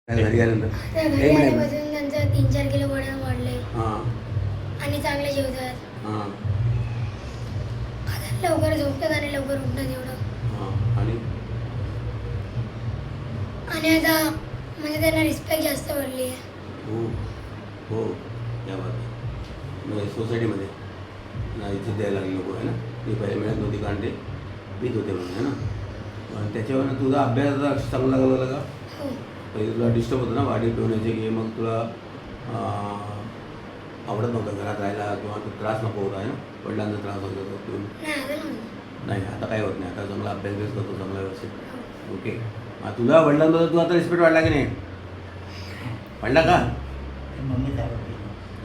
घरी आल्यानंतर तर घरी एक मिनिट. आल्यापासून त्यांचं 3-4 किलो वजन वाढले हां आणि चांगले जेवतात. हां आता लवकर झोपतात आणि लवकर उठतात एवढं. हां आणि आणि आता म्हणजे त्यांना रिस्पेक्ट जास्त वाढली आहे. हो हो या बात म्हणजे सोसायटीमध्ये ना इथे द्यायला लागली नको आहे ना. ती पहिले मिळत नव्हती कारण ते पीत होते म्हणून आहे ना. पण त्याच्यावरनं तुझा अभ्यास चांगला लागला का? हो. पहिले तुला डिस्टर्ब होतं ना वाढी पिवण्याचे की मग तुला आवडत नव्हतं घरात राहायला किंवा तो त्रास नको होता आहे ना. वडिलांचा त्रास होत होता पिऊन. नाही आता नव्हतं. नाही आता काही होत नाही. आता चांगला अभ्यास करतो चांगला व्यवस्थित. ओके तुझा वडिलांबद्दल तू आता रिस्पेक्ट वाढला की नाही? वाढला का? मम्मी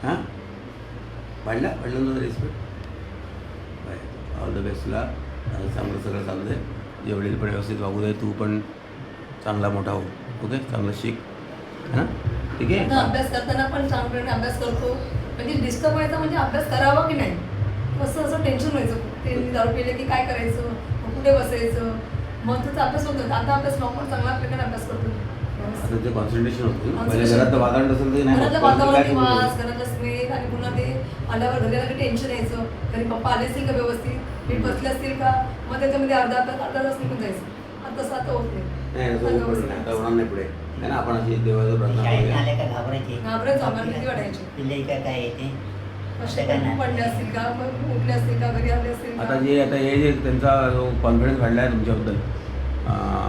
हां वाढला वडिलांबद्दल respect? Bye all the best तुला चांगलं सगळं चालू दे. जे वडील पण व्यवस्थित वागू दे. तू पण चांगला मोठा हो. ओके चांगलं शिक है ना. ठीक आहे. आता अभ्यास करताना पण चांगल्याने अभ्यास करतो. म्हणजे डिस्टर्ब व्हायचा म्हणजे अभ्यास करावा की नाही असं असं टेन्शन व्हायचं. ते दारू पिले की काय करायचं, मग कुठे बसायचं, मग त्याचा अभ्यास होतो. आता अभ्यास नॉर्मल चांगला प्रकारे अभ्यास करतो. आता ते कॉन्सन्ट्रेशन होतं ना. पहिले Concentration. घरात वातावरण असेल तर नाही घरातलं होत. वातावरण काय करू निवास, नको. घरातलं स्मेल आणि पुन्हा ते आल्यावर घरी आलं की टेन्शन यायचं. घरी पप्पा आले असतील का व्यवस्थित, नीट बसले असतील का, मग त्याच्यामध्ये अर्धा तास निघून जायचं. आता तसं आता होत नाही. नाही असं होत नाही. आता होणार नाही पुढे आहे ना. आपण अशी देवाचं प्रार्थना शाळेत करूया. आले का घाबरायचे घाबरायचो, आम्हाला भीती वाटायची. पिल्ले का काय येते कसे पडले असतील का, मग उठले असतील का, घरी आले असतील आता का. हे जे त्यांचा जो कॉन्फिडन्स वाढला आहे तुमच्याबद्दल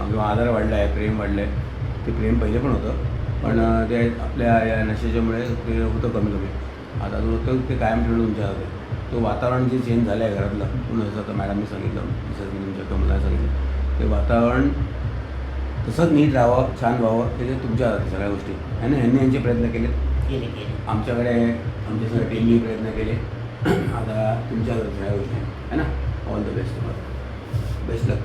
किंवा आदर वाढला आहे, प्रेम वाढलं आहे. ते प्रेम पहिले पण होतं पण ते आपल्या या नशेच्यामुळे ते होतं कमी कमी. आता जो होतं ते कायम ठेवलं तुमच्या हातात. तो वातावरण जे चेंज झालं आहे घरातलं पुन्हा जसं आता मॅडमनी सांगितलं, मिसेस मी तुमच्या मला सांगितलं ते वातावरण तसंच नीट राहावं, छान व्हावं ते तुमच्या हातात सगळ्या गोष्टी आहे ना. ह्यांनी यांचे प्रयत्न केले, केले आमच्याकडे आमच्या टीमनी प्रयत्न केले. आता तुमच्या सगळ्या गोष्टी आहे ना. ऑल द बेस्ट तुम्हाला. बेस्ट लक.